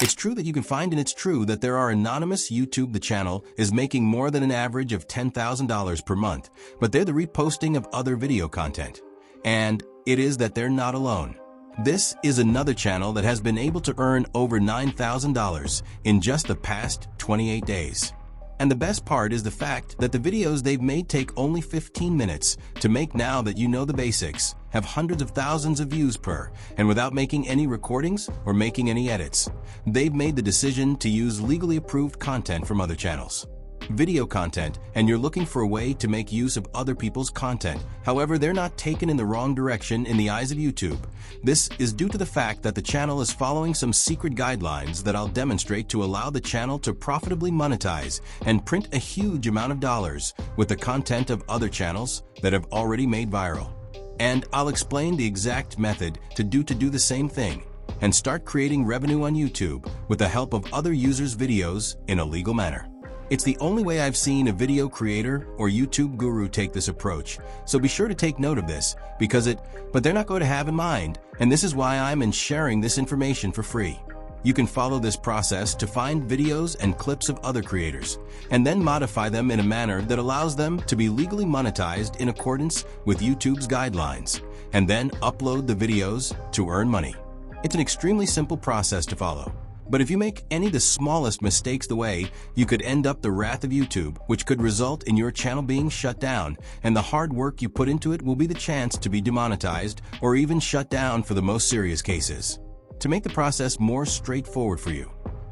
It's true that you can find, and it's true that there are anonymous YouTube. The channel is making more than an average of $10,000 per month, but they're the reposting of other video content. And it is that they're not alone. This is another channel that has been able to earn over $9,000 in just the past 28 days. And the best part is the fact that the videos they've made take only 15 minutes to make. Now that you know the basics, have hundreds of thousands of views per, and without making any recordings or making any edits. They've made the decision to use legally approved content from other channels. Video content, and you're looking for a way to make use of other people's content. However, they're not taken in the wrong direction in the eyes of YouTube. This is due to the fact that the channel is following some secret guidelines that I'll demonstrate to allow the channel to profitably monetize and print a huge amount of dollars with the content of other channels that have already made viral. And I'll explain the exact method to do the same thing and start creating revenue on YouTube with the help of other users' videos in a legal manner. It's the only way I've seen a video creator or YouTube guru take this approach, so be sure to take note of this, but they're not going to have in mind, and this is why I'm sharing this information for free. You can follow this process to find videos and clips of other creators, and then modify them in a manner that allows them to be legally monetized in accordance with YouTube's guidelines, and then upload the videos to earn money. It's an extremely simple process to follow. But if you make the smallest mistakes the way, you could end up the wrath of YouTube, which could result in your channel being shut down, and the hard work you put into it will be the chance to be demonetized or even shut down for the most serious cases. To make the process more straightforward for you,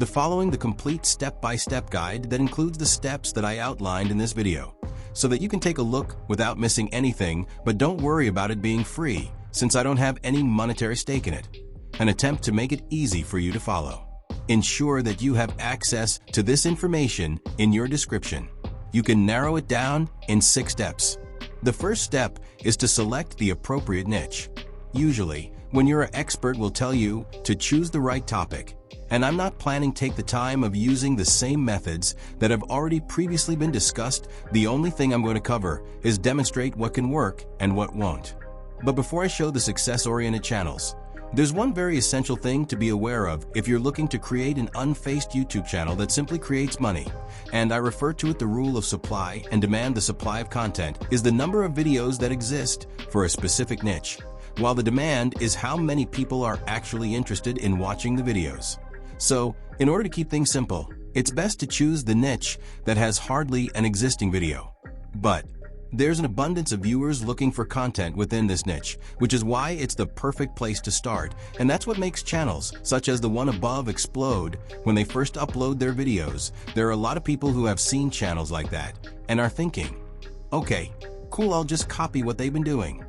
following the complete step-by-step guide that includes the steps that I outlined in this video, so that you can take a look without missing anything. But don't worry about it being free, since I don't have any monetary stake in it. An attempt to make it easy for you to follow. Ensure that you have access to this information in your description. You can narrow it down in 6 steps. The first step is to select the appropriate niche. Usually, when you're an expert, will tell you to choose the right topic. And I'm not planning to take the time of using the same methods that have already previously been discussed. The only thing I'm going to cover is demonstrate what can work and what won't. But before I show the success-oriented channels, there's one very essential thing to be aware of if you're looking to create an unfaced YouTube channel that simply creates money. And I refer to it the rule of supply and demand. The supply of content is the number of videos that exist for a specific niche, while the demand is how many people are actually interested in watching the videos. So, in order to keep things simple, it's best to choose the niche that has hardly an existing video. But there's an abundance of viewers looking for content within this niche, which is why it's the perfect place to start. And that's what makes channels, such as the one above, explode when they first upload their videos. There are a lot of people who have seen channels like that and are thinking, okay, cool, I'll just copy what they've been doing.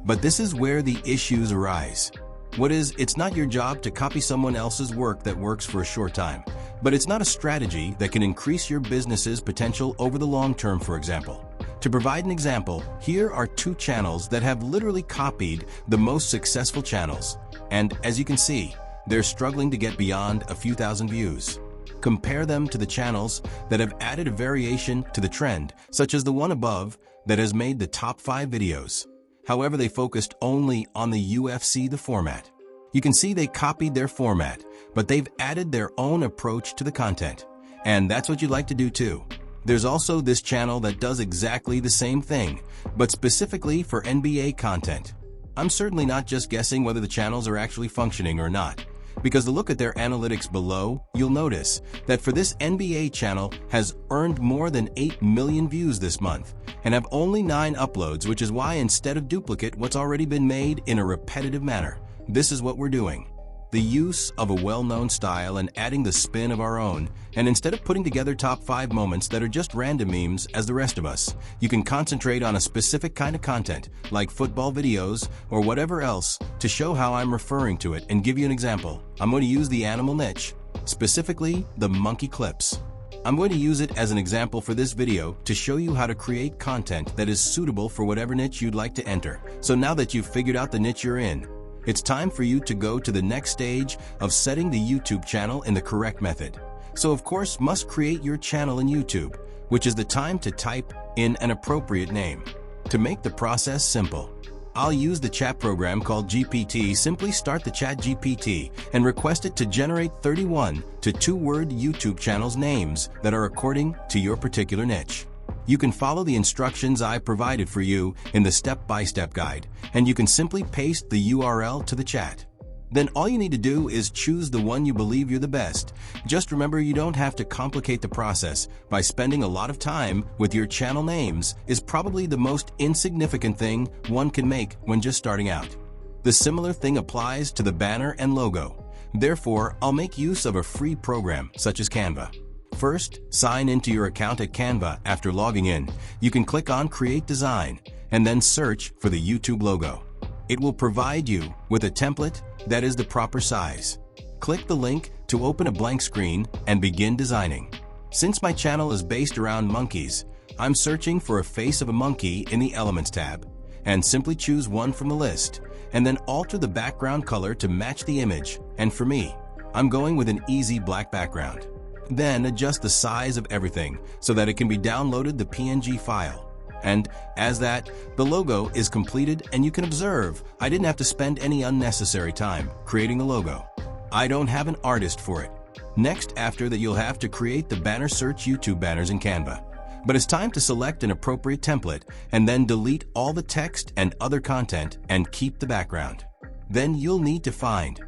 But this is where the issues arise. It's not your job to copy someone else's work that works for a short time, but it's not a strategy that can increase your business's potential over the long term. For example, to provide an example, here are 2 channels that have literally copied the most successful channels, and as you can see, they're struggling to get beyond a few thousand views. Compare them to the channels that have added a variation to the trend, such as the one above that has made the top 5 videos. However, they focused only on the UFC, the format. You can see they copied their format, but they've added their own approach to the content. And that's what you'd like to do too. There's also this channel that does exactly the same thing, but specifically for NBA content. I'm certainly not just guessing whether the channels are actually functioning or not, because to look at their analytics below, you'll notice that for this NBA channel has earned more than 8 million views this month and have only 9 uploads, which is why instead of duplicate what's already been made in a repetitive manner, this is what we're doing. The use of a well-known style and adding the spin of our own, and instead of putting together top 5 moments that are just random memes as the rest of us, you can concentrate on a specific kind of content, like football videos or whatever else, to show how I'm referring to it and give you an example. I'm going to use the animal niche, specifically the monkey clips. I'm going to use it as an example for this video to show you how to create content that is suitable for whatever niche you'd like to enter. So now that you've figured out the niche you're in, it's time for you to go to the next stage of setting the YouTube channel in the correct method. So of course, must create your channel in YouTube, which is the time to type in an appropriate name. To make the process simple, I'll use the chat program called GPT. Simply start the chat GPT and request it to generate 31 to 2-word YouTube channels names that are according to your particular niche. You can follow the instructions I provided for you in the step-by-step guide, and you can simply paste the URL to the chat. Then all you need to do is choose the one you believe you're the best. Just remember, you don't have to complicate the process by spending a lot of time with your channel names is probably the most insignificant thing one can make when just starting out. The similar thing applies to the banner and logo. Therefore, I'll make use of a free program such as Canva. First, sign into your account at Canva. After logging in, you can click on Create Design and then search for the YouTube logo. It will provide you with a template that is the proper size. Click the link to open a blank screen and begin designing. Since my channel is based around monkeys, I'm searching for a face of a monkey in the Elements tab, and simply choose one from the list, and then alter the background color to match the image, and for me, I'm going with an easy black background. Then adjust the size of everything so that it can be downloaded the PNG file. And as that, the logo is completed, and you can observe I didn't have to spend any unnecessary time creating the logo. I don't have an artist for it. Next, after that, you'll have to create the banner. Search YouTube banners in Canva. But it's time to select an appropriate template and then delete all the text and other content and keep the background. Then you'll need to find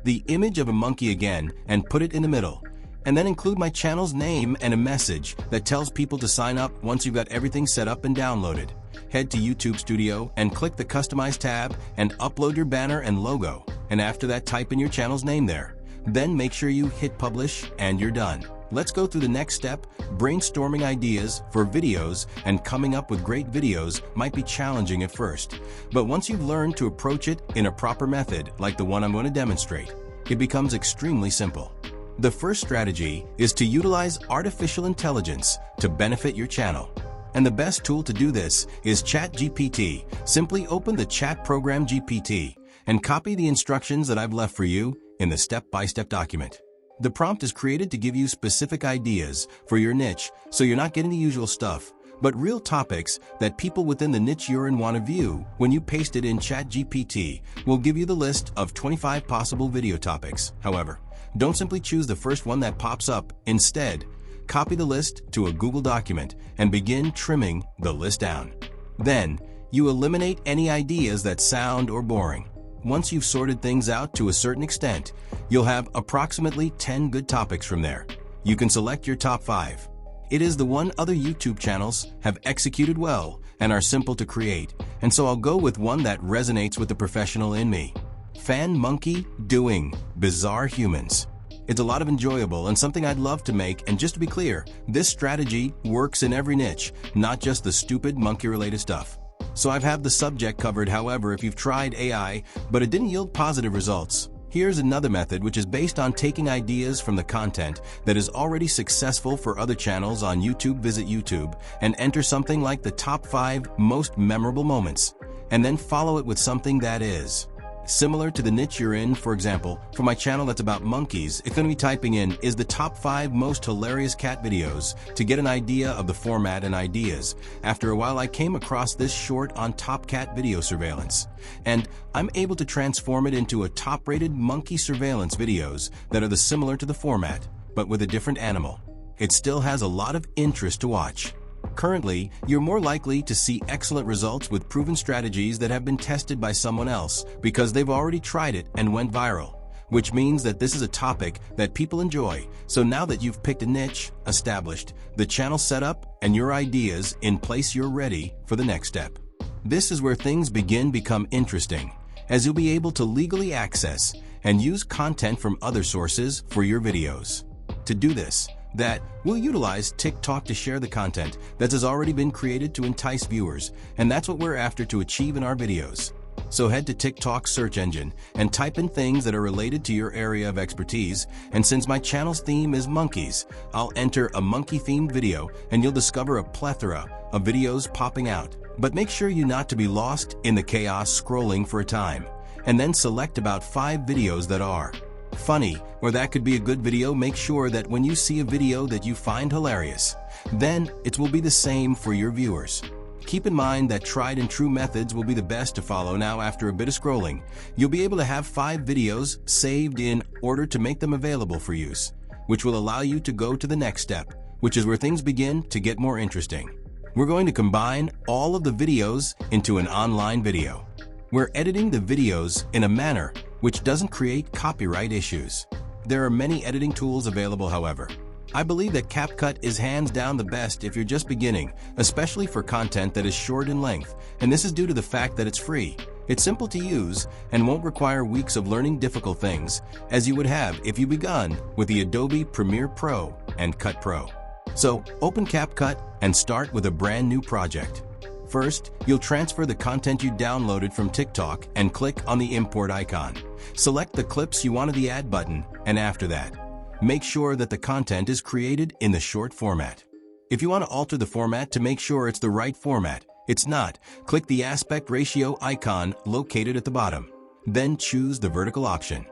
the image of a monkey again and put it in the middle, and then include my channel's name and a message that tells people to sign up. Once you've got everything set up and downloaded, head to YouTube Studio and click the Customize tab and upload your banner and logo, and after that, type in your channel's name there. Then make sure you hit publish and you're done. Let's go through the next step. Brainstorming ideas for videos and coming up with great videos might be challenging at first, but once you've learned to approach it in a proper method like the one I'm going to demonstrate, it becomes extremely simple. The first strategy is to utilize artificial intelligence to benefit your channel. And the best tool to do this is ChatGPT. Simply open the chat program GPT and copy the instructions that I've left for you in the step-by-step document. The prompt is created to give you specific ideas for your niche, so you're not getting the usual stuff, but real topics that people within the niche you're in want to view. When you paste it in ChatGPT, will give you the list of 25 possible video topics. However, don't simply choose the first one that pops up. Instead, copy the list to a Google document and begin trimming the list down. Then, you eliminate any ideas that sound or boring. Once you've sorted things out to a certain extent, you'll have approximately 10 good topics from there. You can select your top 5. It is the one other YouTube channels have executed well and are simple to create, and so I'll go with one that resonates with the professional in me. Fan monkey doing bizarre humans. It's a lot of enjoyable and something I'd love to make, and just to be clear, this strategy works in every niche, not just the stupid monkey-related stuff. So I've had the subject covered. However, if you've tried AI, but it didn't yield positive results, here's another method which is based on taking ideas from the content that is already successful for other channels on YouTube. Visit YouTube and enter something like the top 5 most memorable moments, and then follow it with something that is similar to the niche you're in. For example, for my channel that's about monkeys, it's going to be typing in is the top 5 most hilarious cat videos to get an idea of the format and ideas. After a while, I came across this short on top cat video surveillance, and I'm able to transform it into a top-rated monkey surveillance videos that are similar to the format, but with a different animal. It still has a lot of interest to watch. Currently, you're more likely to see excellent results with proven strategies that have been tested by someone else because they've already tried it and went viral, which means that this is a topic that people enjoy. So now that you've picked a niche, established the channel setup, and your ideas in place, you're ready for the next step. This is where things become interesting, as you'll be able to legally access and use content from other sources for your videos. To do this, we'll utilize TikTok to share the content that has already been created to entice viewers, and that's what we're after to achieve in our videos. So head to TikTok's search engine and type in things that are related to your area of expertise, and since my channel's theme is monkeys, I'll enter a monkey-themed video and you'll discover a plethora of videos popping out. But make sure you not to be lost in the chaos scrolling for a time, and then select about 5 videos that are funny, or that could be a good video. Make sure that when you see a video that you find hilarious, then it will be the same for your viewers. Keep in mind that tried and true methods will be the best to follow. Now, after a bit of scrolling, you'll be able to have 5 videos saved in order to make them available for use, which will allow you to go to the next step, which is where things begin to get more interesting. We're going to combine all of the videos into an online video. We're editing the videos in a manner which doesn't create copyright issues. There are many editing tools available, however. I believe that CapCut is hands down the best if you're just beginning, especially for content that is short in length, and this is due to the fact that it's free. It's simple to use and won't require weeks of learning difficult things, as you would have if you begun with the Adobe Premiere Pro and Cut Pro. So, open CapCut and start with a brand new project. First, you'll transfer the content you downloaded from TikTok and click on the import icon. Select the clips you want to the add button, and after that, make sure that the content is created in the short format. If you want to alter the format to make sure it's the right format, it's not, click the aspect ratio icon located at the bottom. Then choose the vertical option.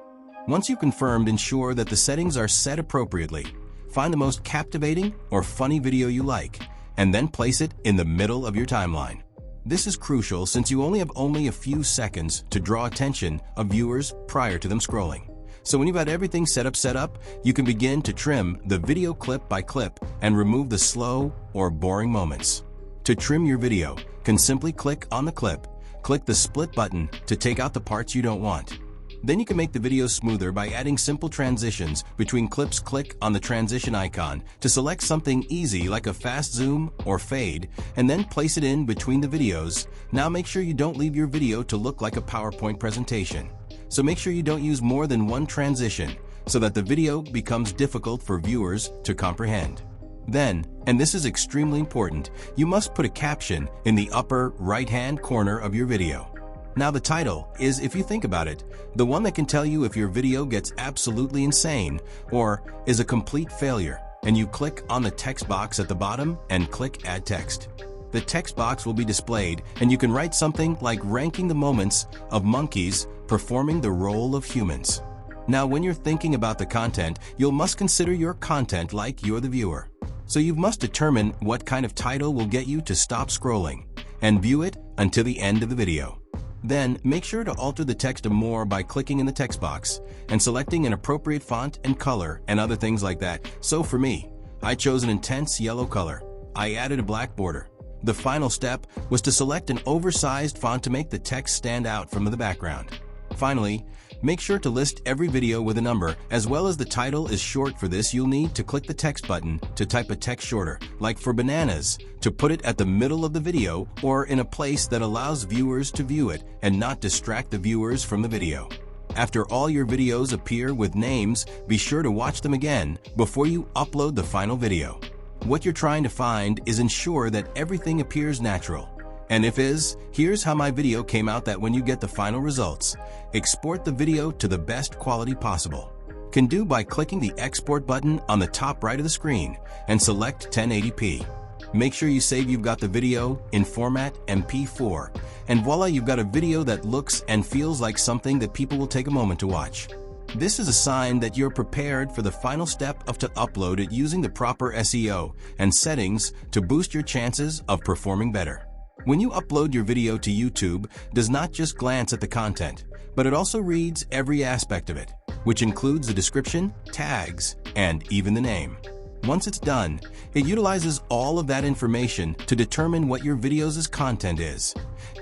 Once you've confirmed, ensure that the settings are set appropriately. Find the most captivating or funny video you like, and then place it in the middle of your timeline. This is crucial since you only have a few seconds to draw attention of viewers prior to them scrolling. So when you've got everything set up, you can begin to trim the video clip by clip and remove the slow or boring moments. To trim your video, you can simply click on the clip, click the split button to take out the parts you don't want. Then you can make the video smoother by adding simple transitions between clips. Click on the transition icon to select something easy like a fast zoom or fade, and then place it in between the videos. Now make sure you don't leave your video to look like a PowerPoint presentation. So make sure you don't use more than one transition so that the video becomes difficult for viewers to comprehend. Then, and this is extremely important, you must put a caption in the upper right-hand corner of your video. Now the title is, if you think about it, the one that can tell you if your video gets absolutely insane or is a complete failure, and you click on the text box at the bottom and click Add Text. The text box will be displayed, and you can write something like ranking the moments of monkeys performing the role of humans. Now, when you're thinking about the content, you must consider your content like you're the viewer. So you must determine what kind of title will get you to stop scrolling and view it until the end of the video. Then, make sure to alter the text more by clicking in the text box and selecting an appropriate font and color and other things like that. So for me, I chose an intense yellow color. I added a black border. The final step was to select an oversized font to make the text stand out from the background. Finally, make sure to list every video with a number, as well as the title is short. For this, you'll need to click the text button to type a text shorter, like for bananas, to put it at the middle of the video or in a place that allows viewers to view it and not distract the viewers from the video. After all your videos appear with names, be sure to watch them again before you upload the final video. What you're trying to find is ensure that everything appears natural. And if is, here's how my video came out. That when you get the final results, export the video to the best quality possible. Can do by clicking the export button on the top right of the screen and select 1080p. Make sure you save you've got the video in format MP4, and voila, you've got a video that looks and feels like something that people will take a moment to watch. This is a sign that you're prepared for the final step of to upload it using the proper SEO and settings to boost your chances of performing better. When you upload your video to YouTube, does not just glance at the content, but it also reads every aspect of it, which includes the description, tags, and even the name. Once it's done, it utilizes all of that information to determine what your video's content is,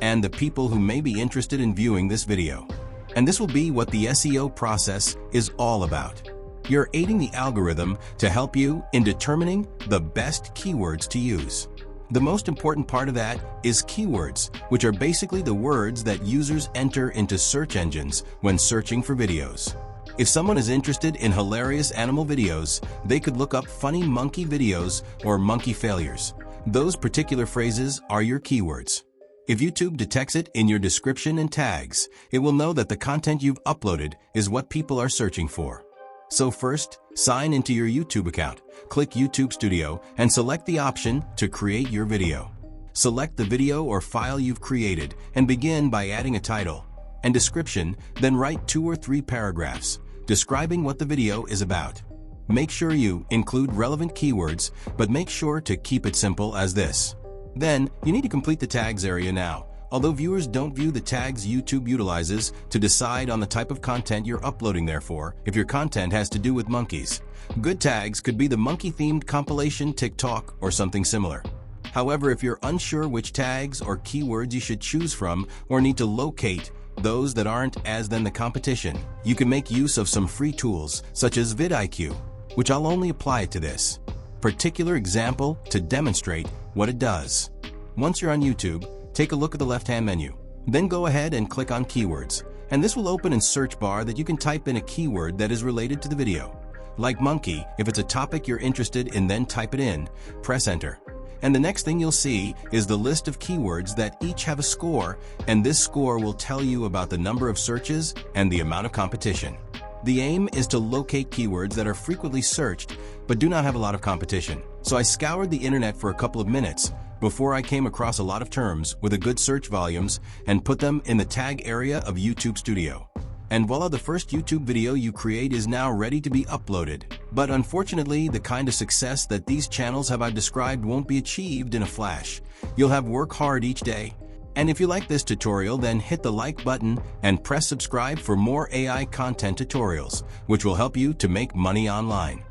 and the people who may be interested in viewing this video. And this will be what the SEO process is all about. You're aiding the algorithm to help you in determining the best keywords to use. The most important part of that is keywords, which are basically the words that users enter into search engines when searching for videos. If someone is interested in hilarious animal videos, they could look up funny monkey videos or monkey failures. Those particular phrases are your keywords. If YouTube detects it in your description and tags, it will know that the content you've uploaded is what people are searching for. So first, sign into your YouTube account, click YouTube Studio, and select the option to create your video. Select the video or file you've created and begin by adding a title and description, then write 2 or 3 paragraphs describing what the video is about. Make sure you include relevant keywords, but make sure to keep it simple as this. Then, you need to complete the tags area now. Although viewers don't view the tags YouTube utilizes to decide on the type of content you're uploading, therefore, if your content has to do with monkeys. Good tags could be the monkey-themed compilation TikTok or something similar. However, if you're unsure which tags or keywords you should choose from or need to locate those that aren't as than the competition, you can make use of some free tools such as vidIQ, which I'll only apply to this particular example to demonstrate what it does. Once you're on YouTube, take a look at the left-hand menu. Then go ahead and click on Keywords, and this will open in search bar that you can type in a keyword that is related to the video. Like monkey, if it's a topic you're interested in, then type it in, press enter. And the next thing you'll see is the list of keywords that each have a score, and this score will tell you about the number of searches and the amount of competition. The aim is to locate keywords that are frequently searched but do not have a lot of competition. So I scoured the internet for a couple of minutes before I came across a lot of terms with a good search volumes and put them in the tag area of YouTube Studio. And voila, the first YouTube video you create is now ready to be uploaded. But unfortunately, the kind of success that these channels I've described won't be achieved in a flash. You'll have to work hard each day. And if you like this tutorial, then hit the like button and press subscribe for more AI content tutorials, which will help you to make money online.